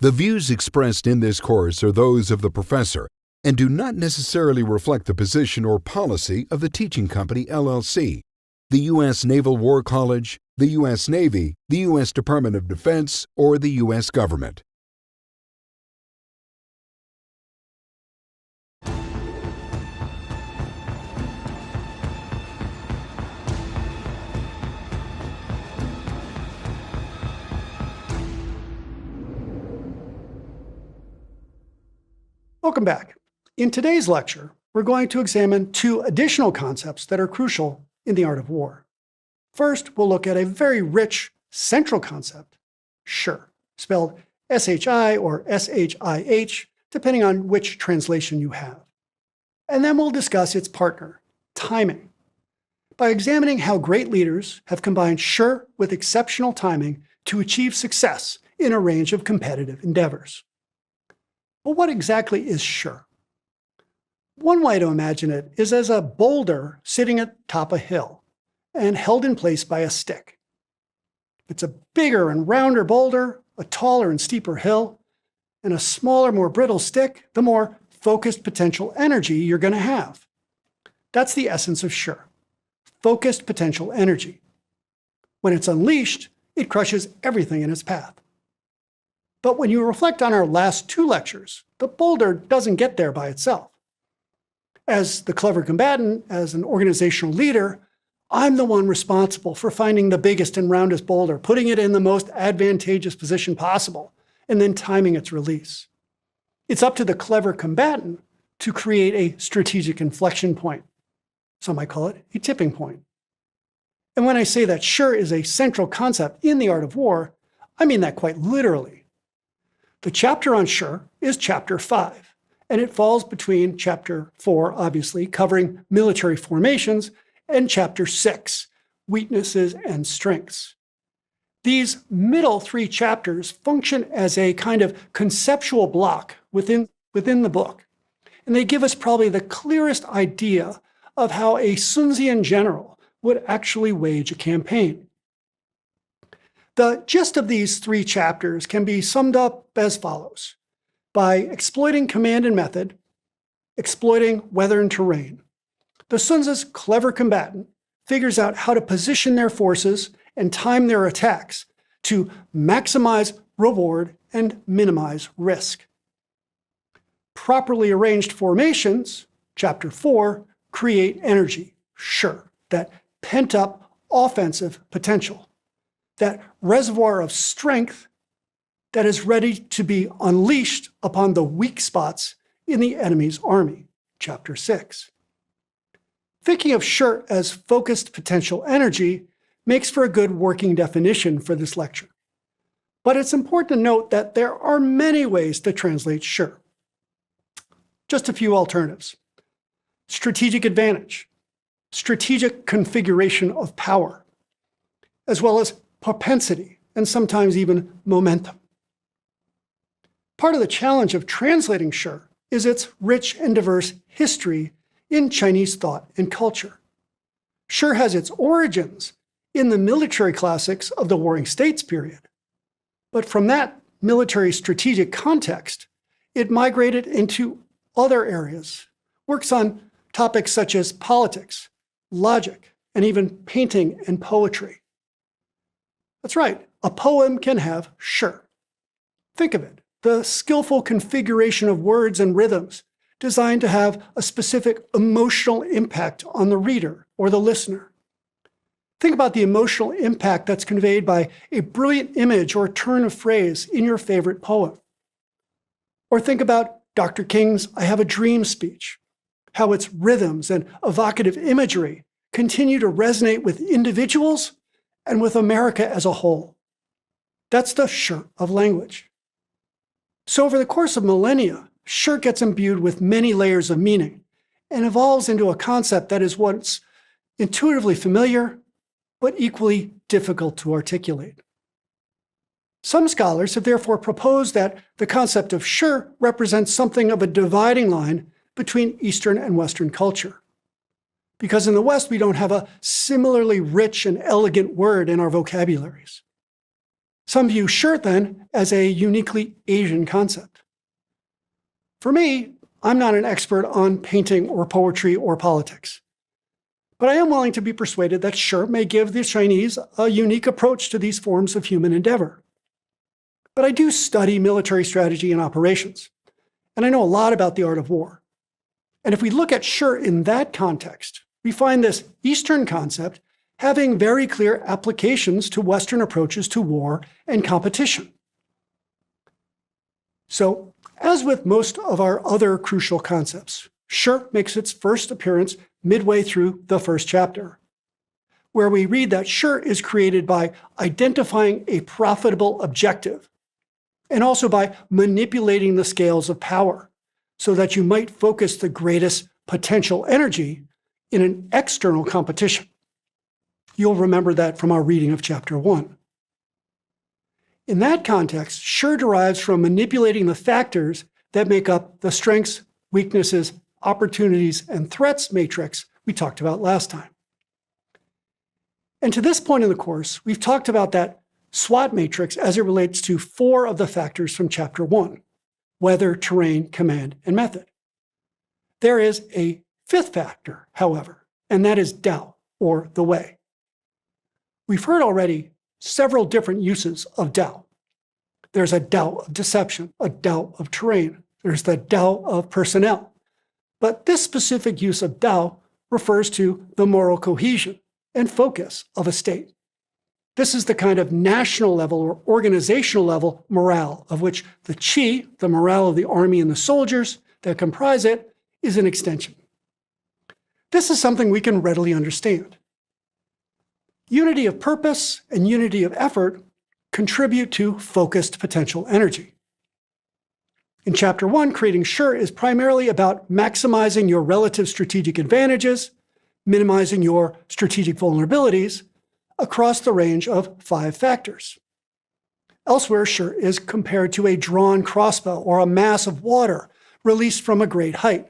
The views expressed in this course are those of the professor and do not necessarily reflect the position or policy of the teaching company LLC, the U.S. Naval War College, the U.S. Navy, the U.S. Department of Defense, or the U.S. government. Welcome back. In today's lecture, we're going to examine two additional concepts that are crucial in the art of war. First, we'll look at a very rich central concept, shi, spelled S-H-I or S-H-I-H, depending on which translation you have. And then we'll discuss its partner, timing, by examining how great leaders have combined shi with exceptional timing to achieve success in a range of competitive endeavors. But what exactly is shi? One way to imagine it is as a boulder sitting atop a hill and held in place by a stick. If it's a bigger and rounder boulder, a taller and steeper hill, and a smaller, more brittle stick, the more focused potential energy you're going to have. That's the essence of shi, focused potential energy. When it's unleashed, it crushes everything in its path. But when you reflect on our last two lectures, the boulder doesn't get there by itself. As the clever combatant, as an organizational leader, I'm the one responsible for finding the biggest and roundest boulder, putting it in the most advantageous position possible, and then timing its release. It's up to the clever combatant to create a strategic inflection point. Some might call it a tipping point. And when I say that shi is a central concept in the art of war, I mean that quite literally. The chapter on shi is chapter 5, and it falls between chapter 4, obviously, covering military formations, and chapter 6, weaknesses and strengths. These middle three chapters function as a kind of conceptual block within the book, and they give us probably the clearest idea of how a Sun Tzu general would actually wage a campaign. The gist of these three chapters can be summed up as follows. By exploiting command and method, exploiting weather and terrain, the Sun Tzu's clever combatant figures out how to position their forces and time their attacks to maximize reward and minimize risk. Properly arranged formations, chapter 4, create energy, shi, that pent-up offensive potential. That reservoir of strength that is ready to be unleashed upon the weak spots in the enemy's army, chapter 6. Thinking of shi as focused potential energy makes for a good working definition for this lecture. But it's important to note that there are many ways to translate shi. Just a few alternatives. Strategic advantage, strategic configuration of power, as well as propensity, and sometimes even momentum. Part of the challenge of translating shi is its rich and diverse history in Chinese thought and culture. Shi has its origins in the military classics of the Warring States period. But from that military strategic context, it migrated into other areas, works on topics such as politics, logic, and even painting and poetry. That's right, a poem can have shi. Think of it, the skillful configuration of words and rhythms designed to have a specific emotional impact on the reader or the listener. Think about the emotional impact that's conveyed by a brilliant image or turn of phrase in your favorite poem. Or think about Dr. King's I Have a Dream speech, how its rhythms and evocative imagery continue to resonate with individuals and with America as a whole. That's the shi of language. So over the course of millennia, shi gets imbued with many layers of meaning and evolves into a concept that is once intuitively familiar, but equally difficult to articulate. Some scholars have therefore proposed that the concept of shi represents something of a dividing line between Eastern and Western culture. Because in the West, we don't have a similarly rich and elegant word in our vocabularies. Some view shi then as a uniquely Asian concept. For me, I'm not an expert on painting or poetry or politics, but I am willing to be persuaded that shi may give the Chinese a unique approach to these forms of human endeavor. But I do study military strategy and operations, and I know a lot about the art of war. And if we look at shi in that context, we find this Eastern concept having very clear applications to Western approaches to war and competition. So, as with most of our other crucial concepts, shi makes its first appearance midway through the first chapter, where we read that shi is created by identifying a profitable objective and also by manipulating the scales of power so that you might focus the greatest potential energy in an external competition. You'll remember that from our reading of chapter 1. In that context, shi derives from manipulating the factors that make up the strengths, weaknesses, opportunities, and threats matrix we talked about last time. And to this point in the course, we've talked about that SWOT matrix as it relates to 4 of the factors from chapter 1: weather, terrain, command, and method. There is a 5th factor, however, and that is Tao, or the way. We've heard already several different uses of Tao. There's a Tao of deception, a Tao of terrain. There's the Tao of personnel. But this specific use of Tao refers to the moral cohesion and focus of a state. This is the kind of national level or organizational level morale of which the qi, the morale of the army and the soldiers that comprise it, is an extension. This is something we can readily understand. Unity of purpose and unity of effort contribute to focused potential energy. In chapter 1, creating shi is primarily about maximizing your relative strategic advantages, minimizing your strategic vulnerabilities across the range of 5 factors. Elsewhere, shi is compared to a drawn crossbow or a mass of water released from a great height.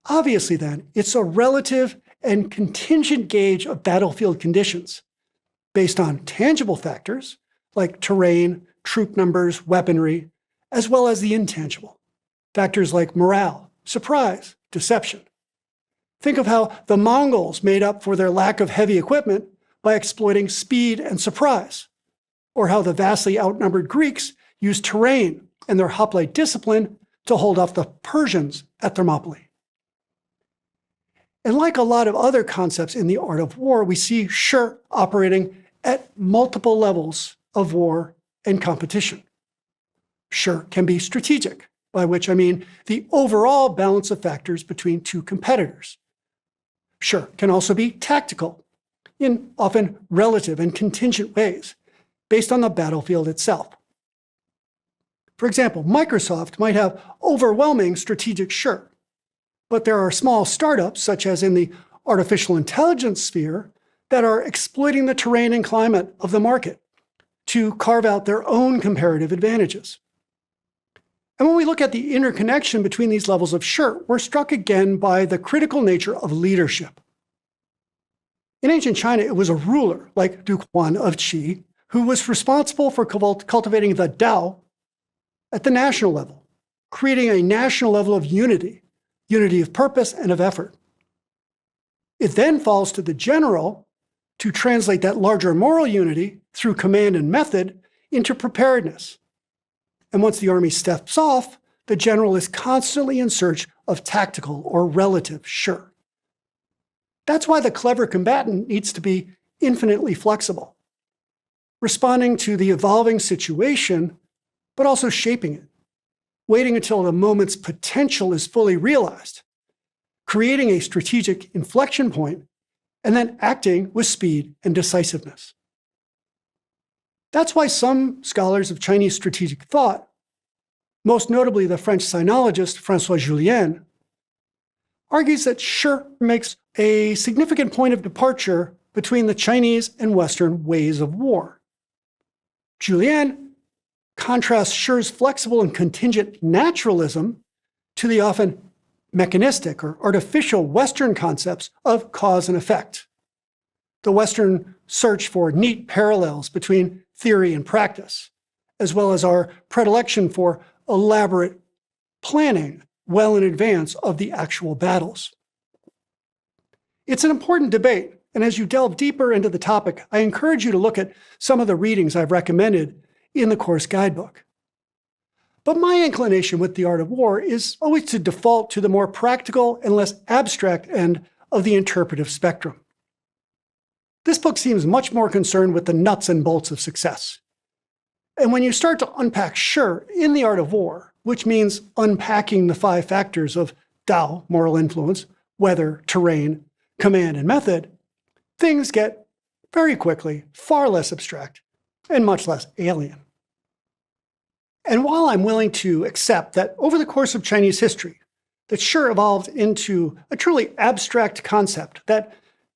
Obviously, then, it's a relative and contingent gauge of battlefield conditions based on tangible factors like terrain, troop numbers, weaponry, as well as the intangible factors like morale, surprise, deception. Think of how the Mongols made up for their lack of heavy equipment by exploiting speed and surprise, or how the vastly outnumbered Greeks used terrain and their hoplite discipline to hold off the Persians at Thermopylae. And like a lot of other concepts in the art of war, we see shi operating at multiple levels of war and competition. Shi can be strategic, by which I mean the overall balance of factors between 2 competitors. Shi can also be tactical, in often relative and contingent ways, based on the battlefield itself. For example, Microsoft might have overwhelming strategic shi, but there are small startups, such as in the artificial intelligence sphere, that are exploiting the terrain and climate of the market to carve out their own comparative advantages. And when we look at the interconnection between these levels of shi, we're struck again by the critical nature of leadership. In ancient China, it was a ruler like Duke Huan of Qi who was responsible for cultivating the Tao at the national level, creating a national level of unity of purpose and of effort. It then falls to the general to translate that larger moral unity through command and method into preparedness. And once the army steps off, the general is constantly in search of tactical or relative shi. That's why the clever combatant needs to be infinitely flexible, responding to the evolving situation, but also shaping it, waiting until the moment's potential is fully realized, creating a strategic inflection point, and then acting with speed and decisiveness. That's why some scholars of Chinese strategic thought, most notably the French sinologist François Julien, argues that shi makes a significant point of departure between the Chinese and Western ways of war. Julien contrasts shi's flexible and contingent naturalism to the often mechanistic or artificial Western concepts of cause and effect. The Western search for neat parallels between theory and practice, as well as our predilection for elaborate planning well in advance of the actual battles. It's an important debate, and as you delve deeper into the topic, I encourage you to look at some of the readings I've recommended in the course guidebook. But my inclination with the art of war is always to default to the more practical and less abstract end of the interpretive spectrum. This book seems much more concerned with the nuts and bolts of success. And when you start to unpack Shi in the art of war, which means unpacking the 5 factors of Dao, moral influence, weather, terrain, command, and method, things get very quickly far less abstract and much less alien. And while I'm willing to accept that over the course of Chinese history, that Shi evolved into a truly abstract concept that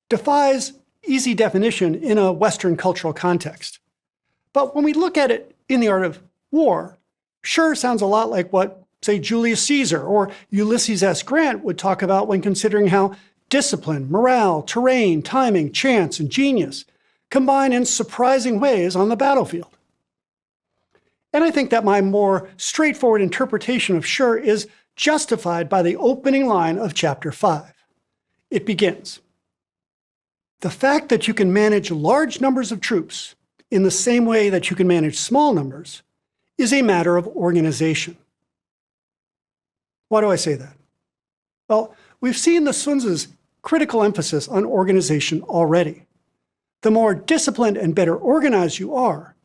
defies easy definition in a Western cultural context. But when we look at it in the art of war, Shi sounds a lot like what, say, Julius Caesar or Ulysses S. Grant would talk about when considering how discipline, morale, terrain, timing, chance, and genius combine in surprising ways on the battlefield. And I think that my more straightforward interpretation of Shi is justified by the opening line of chapter 5. It begins, "The fact that you can manage large numbers of troops in the same way that you can manage small numbers is a matter of organization." Why do I say that? Well, we've seen the Sun Tzu's critical emphasis on organization already. The more disciplined and better organized you are,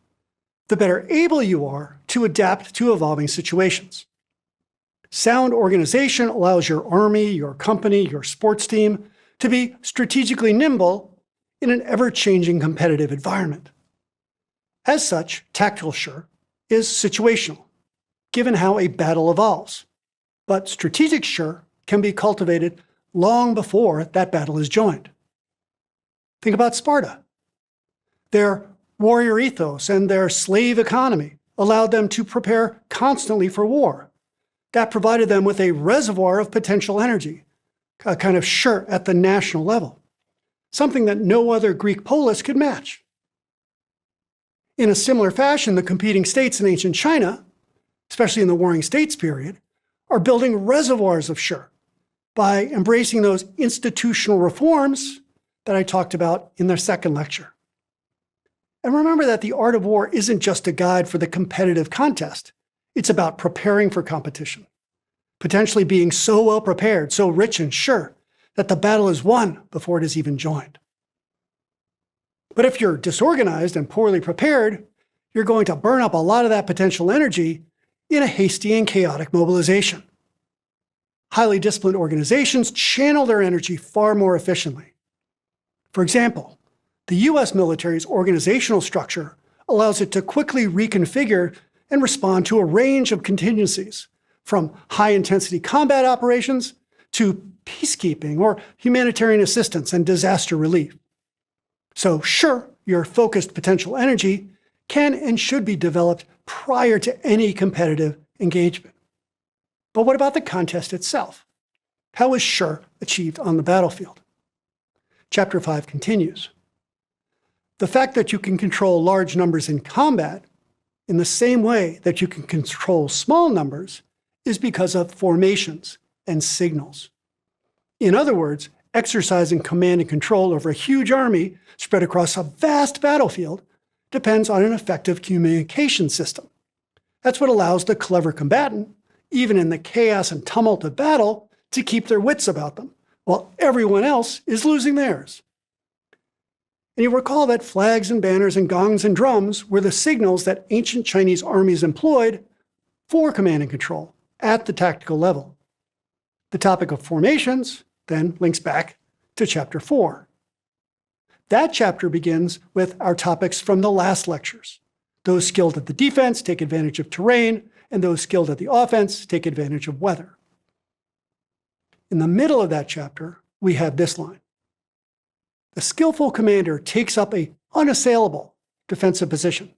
the better able you are to adapt to evolving situations. Sound organization allows your army, your company, your sports team to be strategically nimble in an ever-changing competitive environment. As such, tactical Shi is situational, given how a battle evolves. But strategic Shi can be cultivated long before that battle is joined. Think about Sparta. Their warrior ethos and their slave economy allowed them to prepare constantly for war. That provided them with a reservoir of potential energy, a kind of Shi at the national level, something that no other Greek polis could match. In a similar fashion, the competing states in ancient China, especially in the Warring States period, are building reservoirs of Shi by embracing those institutional reforms that I talked about in their second lecture. And remember that the art of war isn't just a guide for the competitive contest. It's about preparing for competition, potentially being so well prepared, so rich and sure, that the battle is won before it is even joined. But if you're disorganized and poorly prepared, you're going to burn up a lot of that potential energy in a hasty and chaotic mobilization. Highly disciplined organizations channel their energy far more efficiently. For example, the US military's organizational structure allows it to quickly reconfigure and respond to a range of contingencies, from high-intensity combat operations to peacekeeping or humanitarian assistance and disaster relief. So sure, your focused potential energy can and should be developed prior to any competitive engagement. But what about the contest itself? How is Shi achieved on the battlefield? Chapter 5 continues. The fact that you can control large numbers in combat in the same way that you can control small numbers is because of formations and signals. In other words, exercising command and control over a huge army spread across a vast battlefield depends on an effective communication system. That's what allows the clever combatant, even in the chaos and tumult of battle, to keep their wits about them, while everyone else is losing theirs. And you recall that flags and banners and gongs and drums were the signals that ancient Chinese armies employed for command and control at the tactical level. The topic of formations then links back to chapter 4. That chapter begins with our topics from the last lectures. Those skilled at the defense take advantage of terrain, and those skilled at the offense take advantage of weather. In the middle of that chapter, we have this line. The skillful commander takes up an unassailable defensive position,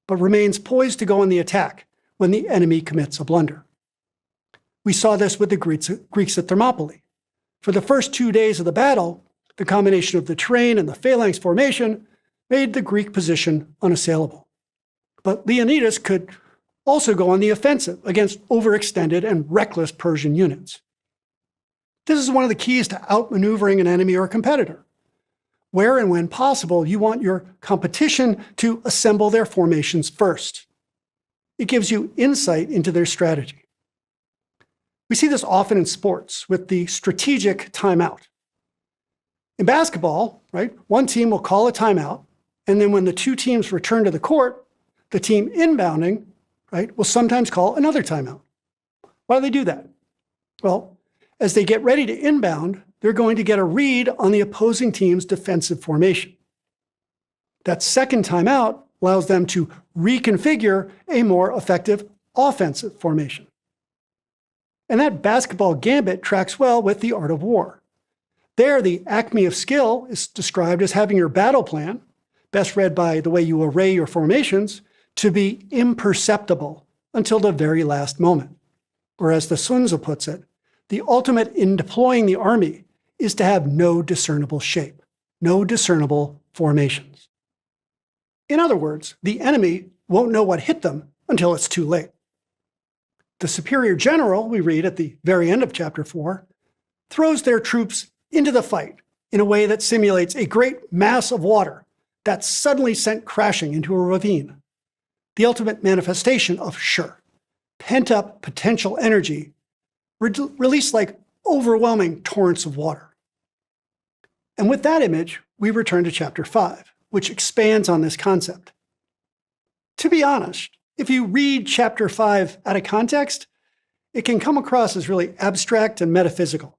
but remains poised to go on the attack when the enemy commits a blunder. We saw this with the Greeks at Thermopylae. For the first 2 days of the battle, the combination of the terrain and the phalanx formation made the Greek position unassailable. But Leonidas could also go on the offensive against overextended and reckless Persian units. This is one of the keys to outmaneuvering an enemy or competitor. Where and when possible, you want your competition to assemble their formations first. It gives you insight into their strategy. We see this often in sports with the strategic timeout. In basketball, right, one team will call a timeout, and then when the two teams return to the court, the team inbounding, right, will sometimes call another timeout. Why do they do that? Well, as they get ready to inbound, they're going to get a read on the opposing team's defensive formation. That second timeout allows them to reconfigure a more effective offensive formation. And that basketball gambit tracks well with the art of war. There, the acme of skill is described as having your battle plan, best read by the way you array your formations, to be imperceptible until the very last moment. Or as the Sun Tzu puts it, the ultimate in deploying the army is to have no discernible shape, no discernible formations. In other words, the enemy won't know what hit them until it's too late. The superior general, we read at the very end of chapter 4, throws their troops into the fight in a way that simulates a great mass of water that's suddenly sent crashing into a ravine. The ultimate manifestation of pent-up potential energy released like overwhelming torrents of water. And with that image, we return to chapter 5, which expands on this concept. To be honest, if you read chapter 5 out of context, it can come across as really abstract and metaphysical.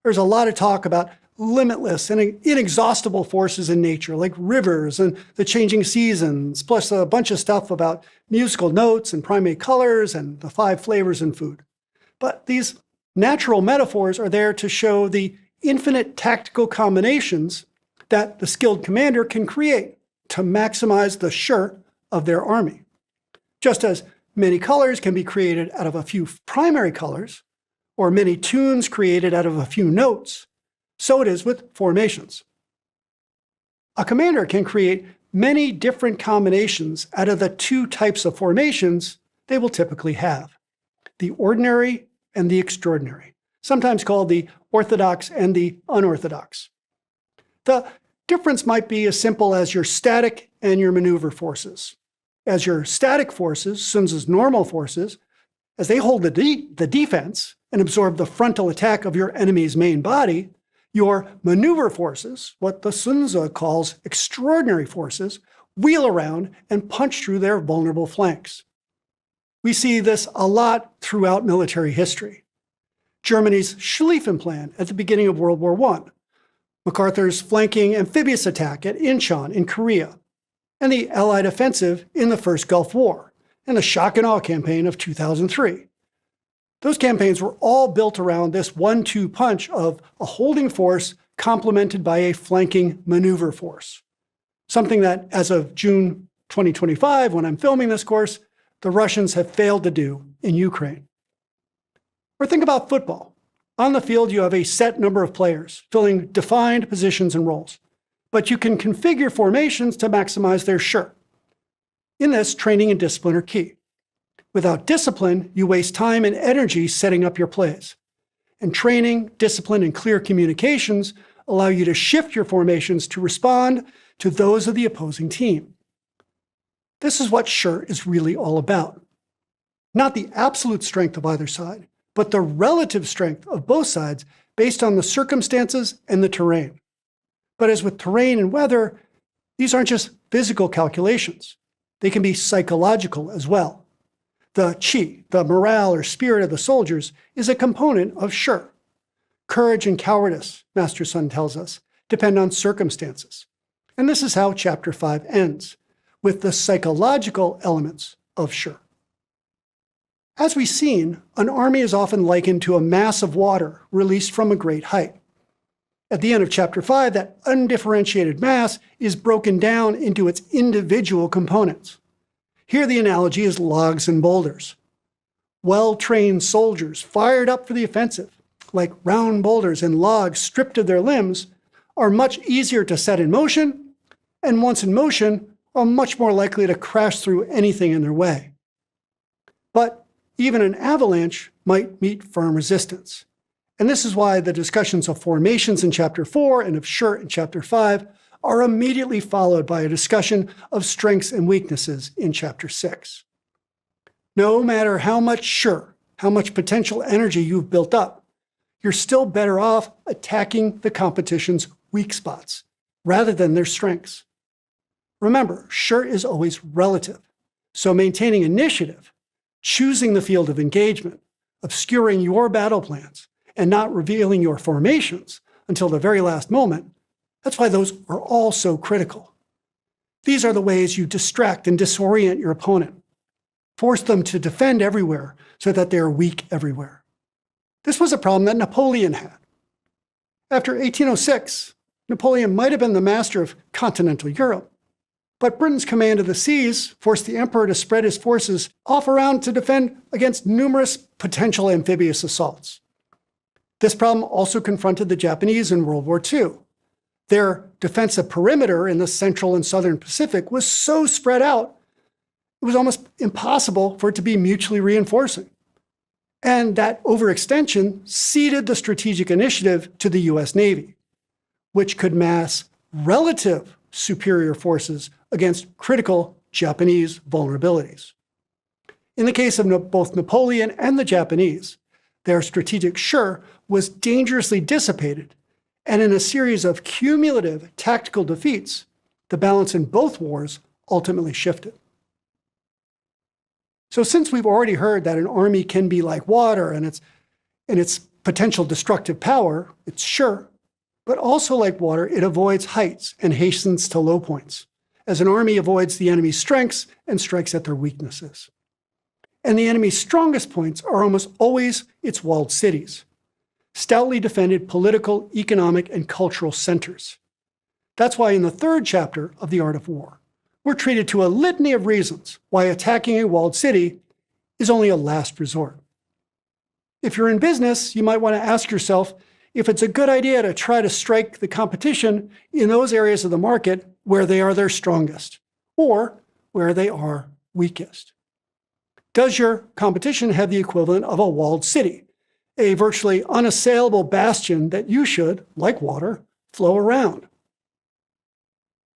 There's a lot of talk about limitless and inexhaustible forces in nature, like rivers and the changing seasons, plus a bunch of stuff about musical notes and primate colors and the 5 flavors in food. But these natural metaphors are there to show the infinite tactical combinations that the skilled commander can create to maximize the of their army. Just as many colors can be created out of a few primary colors, or many tunes created out of a few notes, so it is with formations. A commander can create many different combinations out of the 2 types of formations they will typically have: the ordinary and the extraordinary, sometimes called the orthodox and the unorthodox. The difference might be as simple as your static and your maneuver forces. As your static forces, Sun Tzu's normal forces, as they hold the defense and absorb the frontal attack of your enemy's main body, your maneuver forces, what the Sun Tzu calls extraordinary forces, wheel around and punch through their vulnerable flanks. We see this a lot throughout military history. Germany's Schlieffen Plan at the beginning of World War I, MacArthur's flanking amphibious attack at Incheon in Korea, and the Allied offensive in the First Gulf War, and the shock and awe campaign of 2003. Those campaigns were all built around this 1-2 punch of a holding force complemented by a flanking maneuver force. Something that, as of June 2025, when I'm filming this course, the Russians have failed to do in Ukraine. Or think about football. On the field, you have a set number of players filling defined positions and roles, but you can configure formations to maximize their In this, training and discipline are key. Without discipline, you waste time and energy setting up your plays. And training, discipline, and clear communications allow you to shift your formations to respond to those of the opposing team. This is what is really all about. Not the absolute strength of either side, but the relative strength of both sides based on the circumstances and the terrain. But as with terrain and weather, these aren't just physical calculations. They can be psychological as well. The qi, the morale or spirit of the soldiers, is a component of Courage and cowardice, Master Sun tells us, depend on circumstances. And this is how chapter 5 ends, with the psychological elements of As we've seen, an army is often likened to a mass of water released from a great height. At the end of chapter 5, that undifferentiated mass is broken down into its individual components. Here the analogy is logs and boulders. Well-trained soldiers fired up for the offensive, like round boulders and logs stripped of their limbs, are much easier to set in motion, and once in motion, are much more likely to crash through anything in their way. But even an avalanche might meet firm resistance. And this is why the discussions of formations in Chapter 4 and of Sure in Chapter 5 are immediately followed by a discussion of strengths and weaknesses in Chapter 6. No matter how much Sure, how much potential energy you've built up, you're still better off attacking the competition's weak spots rather than their strengths. Remember, Sure is always relative, so maintaining initiative, choosing the field of engagement, obscuring your battle plans, and not revealing your formations until the very last moment, that's why those are all so critical. These are the ways you distract and disorient your opponent, force them to defend everywhere so that they are weak everywhere. This was a problem that Napoleon had. After 1806, Napoleon might have been the master of continental Europe, but Britain's command of the seas forced the emperor to spread his forces off around to defend against numerous potential amphibious assaults. This problem also confronted the Japanese in World War II. Their defensive perimeter in the central and southern Pacific was so spread out, it was almost impossible for it to be mutually reinforcing. And that overextension ceded the strategic initiative to the US Navy, which could mass relative superior forces against critical Japanese vulnerabilities. In the case of both Napoleon and the Japanese, their strategic Sure was dangerously dissipated, and in a series of cumulative tactical defeats, the balance in both wars ultimately shifted. So since we've already heard that an army can be like water and its potential destructive power, it's Sure, but also like water, it avoids heights and hastens to low points, as an army avoids the enemy's strengths and strikes at their weaknesses. And the enemy's strongest points are almost always its walled cities, stoutly defended political, economic, and cultural centers. That's why in the third chapter of The Art of War, we're treated to a litany of reasons why attacking a walled city is only a last resort. If you're in business, you might want to ask yourself if it's a good idea to try to strike the competition in those areas of the market where they are their strongest, or where they are weakest. Does your competition have the equivalent of a walled city, a virtually unassailable bastion that you should, like water, flow around?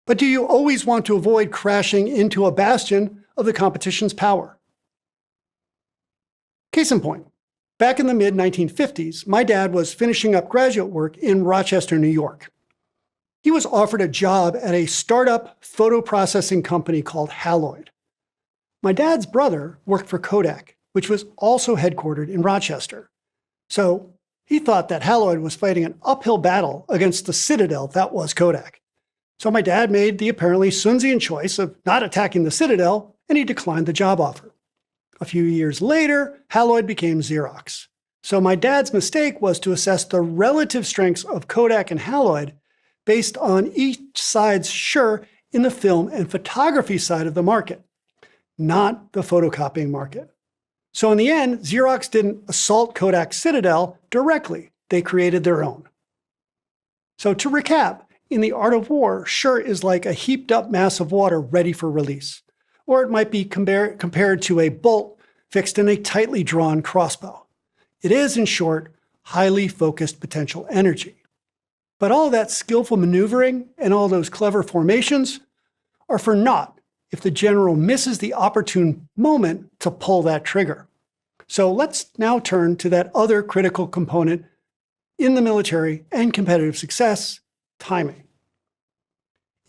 But do you always want to avoid crashing into a bastion of the competition's power? Case in point, back in the mid-1950s, my dad was finishing up graduate work in Rochester, New York. He was offered a job at a startup photo processing company called Haloid. My dad's brother worked for Kodak, which was also headquartered in Rochester. So he thought that Haloid was fighting an uphill battle against the citadel that was Kodak. So my dad made the apparently Sunzian choice of not attacking the citadel, and he declined the job offer. A few years later, Haloid became Xerox. So my dad's mistake was to assess the relative strengths of Kodak and Haloid based on each side's Sure in the film and photography side of the market, not the photocopying market. So in the end, Xerox didn't assault Kodak's citadel directly. They created their own. So to recap, in The Art of War, Sure is like a heaped up mass of water ready for release. Or it might be compared to a bolt fixed in a tightly drawn crossbow. It is, in short, highly focused potential energy. But all that skillful maneuvering and all those clever formations are for naught if the general misses the opportune moment to pull that trigger. So let's now turn to that other critical component in the military and competitive success, timing.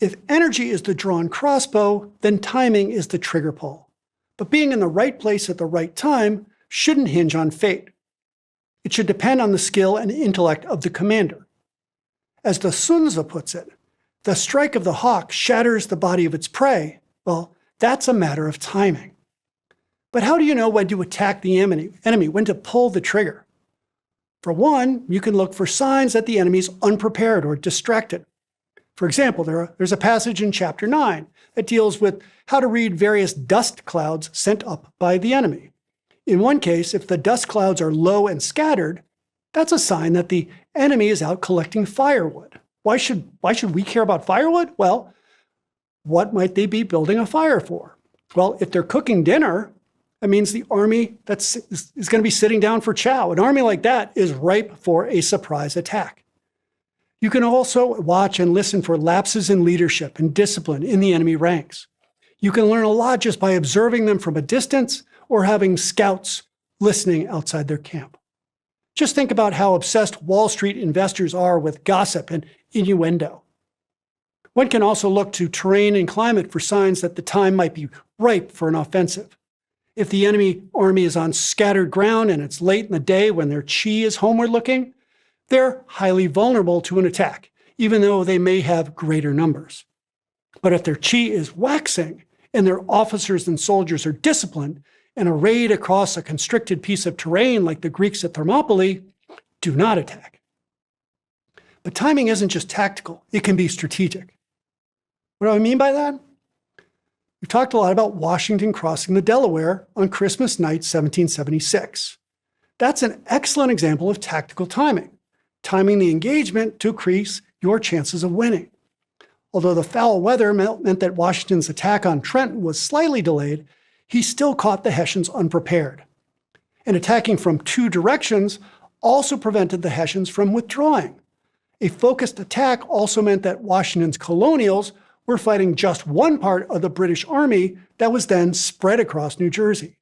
If energy is the drawn crossbow, then timing is the trigger pull. But being in the right place at the right time shouldn't hinge on fate. It should depend on the skill and intellect of the commander. As the Sun Tzu puts it, the strike of the hawk shatters the body of its prey. Well, that's a matter of timing. But how do you know when to attack the enemy, when to pull the trigger? For one, you can look for signs that the enemy is unprepared or distracted. For example, there's a passage in Chapter 9 that deals with how to read various dust clouds sent up by the enemy. In one case, if the dust clouds are low and scattered, that's a sign that the enemy is out collecting firewood. Why should we care about firewood? Well, What might they be building a fire for? Well, if they're cooking dinner, that means the army is going to be sitting down for chow. An army like that is ripe for a surprise attack. You can also watch and listen for lapses in leadership and discipline in the enemy ranks. You can learn a lot just by observing them from a distance or having scouts listening outside their camp. Just think about how obsessed Wall Street investors are with gossip and innuendo. One can also look to terrain and climate for signs that the time might be ripe for an offensive. If the enemy army is on scattered ground and it's late in the day when their chi is homeward looking, they're highly vulnerable to an attack, even though they may have greater numbers. But if their chi is waxing and their officers and soldiers are disciplined and arrayed across a constricted piece of terrain like the Greeks at Thermopylae, do not attack. But timing isn't just tactical, it can be strategic. What do I mean by that? We've talked a lot about Washington crossing the Delaware on Christmas night, 1776. That's an excellent example of tactical timing, timing the engagement to increase your chances of winning. Although the foul weather meant that Washington's attack on Trenton was slightly delayed, he still caught the Hessians unprepared. And attacking from two directions also prevented the Hessians from withdrawing. A focused attack also meant that Washington's colonials were fighting just one part of the British army that was then spread across New Jersey.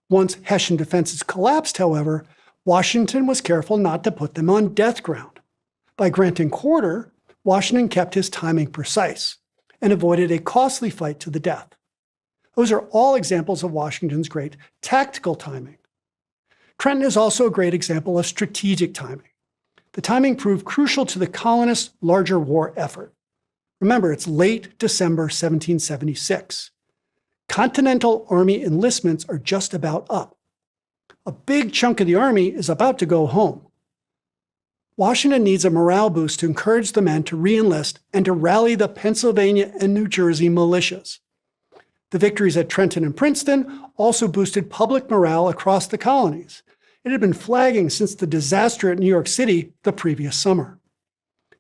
Once Hessian defenses collapsed, however, Washington was careful not to put them on death ground. By granting quarter, Washington kept his timing precise and avoided a costly fight to the death. Those are all examples of Washington's great tactical timing. Trenton is also a great example of strategic timing. The timing proved crucial to the colonists' larger war effort. Remember, it's late December 1776. Continental Army enlistments are just about up. A big chunk of the army is about to go home. Washington needs a morale boost to encourage the men to re-enlist and to rally the Pennsylvania and New Jersey militias. The victories at Trenton and Princeton also boosted public morale across the colonies. It had been flagging since the disaster at New York City the previous summer.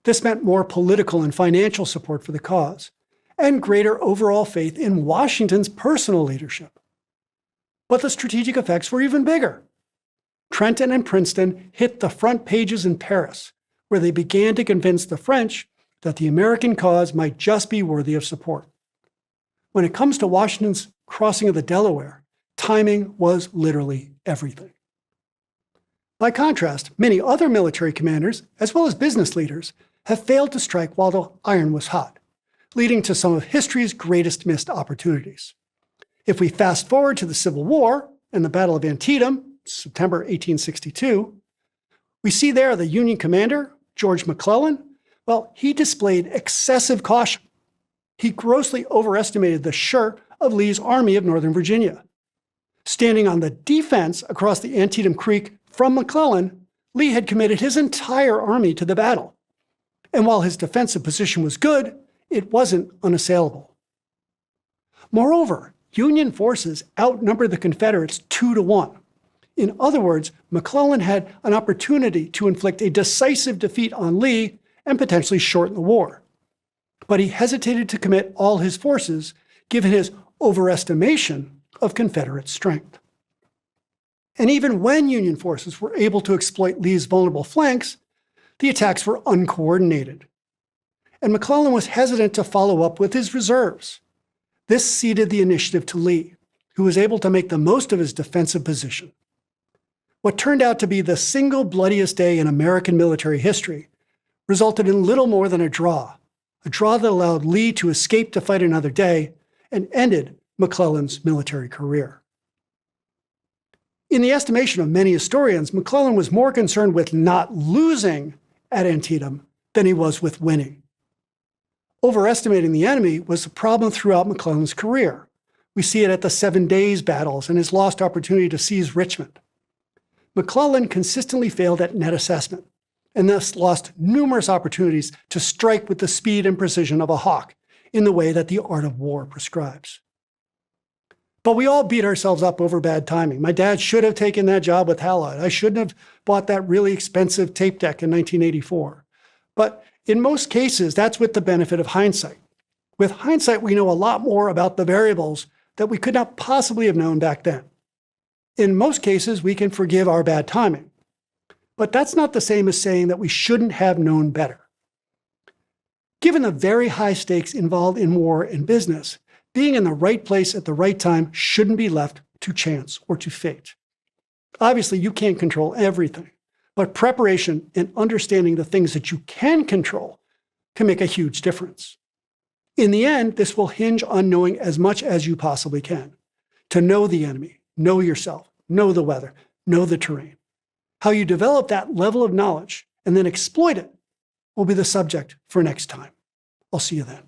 This meant more political and financial support for the cause, and greater overall faith in Washington's personal leadership. But the strategic effects were even bigger. Trenton and Princeton hit the front pages in Paris, where they began to convince the French that the American cause might just be worthy of support. When it comes to Washington's crossing of the Delaware, timing was literally everything. By contrast, many other military commanders, as well as business leaders, have failed to strike while the iron was hot, leading to some of history's greatest missed opportunities. If we fast forward to the Civil War and the Battle of Antietam, September 1862, we see there the Union commander, George McClellan, well, he displayed excessive caution. He grossly overestimated the shirk of Lee's Army of Northern Virginia. Standing on the defense across the Antietam Creek from McClellan, Lee had committed his entire army to the battle. And while his defensive position was good, it wasn't unassailable. Moreover, Union forces outnumbered the Confederates 2-1. In other words, McClellan had an opportunity to inflict a decisive defeat on Lee and potentially shorten the war. But he hesitated to commit all his forces, given his overestimation of Confederate strength. And even when Union forces were able to exploit Lee's vulnerable flanks, the attacks were uncoordinated. And McClellan was hesitant to follow up with his reserves. This ceded the initiative to Lee, who was able to make the most of his defensive position. What turned out to be the single bloodiest day in American military history resulted in little more than a draw that allowed Lee to escape to fight another day and ended McClellan's military career. In the estimation of many historians, McClellan was more concerned with not losing at Antietam than he was with winning. Overestimating the enemy was a problem throughout McClellan's career. We see it at the 7 Days battles and his lost opportunity to seize Richmond. McClellan consistently failed at net assessment and thus lost numerous opportunities to strike with the speed and precision of a hawk in the way that the art of war prescribes. But we all beat ourselves up over bad timing. My dad should have taken that job with Halide. I shouldn't have bought that really expensive tape deck in 1984. But in most cases, that's with the benefit of hindsight. With hindsight, we know a lot more about the variables that we could not possibly have known back then. In most cases, we can forgive our bad timing. But that's not the same as saying that we shouldn't have known better. Given the very high stakes involved in war and business, being in the right place at the right time shouldn't be left to chance or to fate. Obviously, you can't control everything, but preparation and understanding the things that you can control can make a huge difference. In the end, this will hinge on knowing as much as you possibly can. To know the enemy, know yourself, know the weather, know the terrain. How you develop that level of knowledge and then exploit it will be the subject for next time. I'll see you then.